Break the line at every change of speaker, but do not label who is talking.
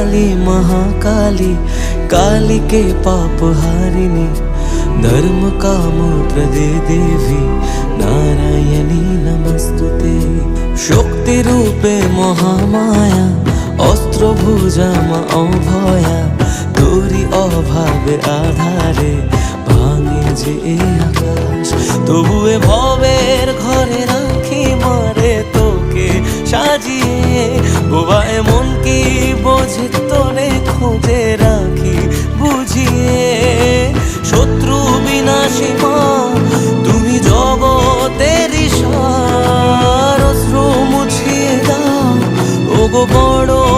काली महाकाली, काली के पाप हारिणी, धर्म काम प्रदे देवी, नारायणी नमस्तुते। शक्ति रूपे महामाया, अस्त्र भुजा मा अभया, तोरी अभावे आधारे भांगे जे आकाश। तबुए भवेर घरे राखी मारे तोके সাজিয়ে, বোবা এমন কি বোঝে তোরে খোঁজে রাখি বুঝিয়ে। শত্রু বিনাশী মা তুমি জগতের সার, অশ্রু মুছিয়ে দাও ওগো বড়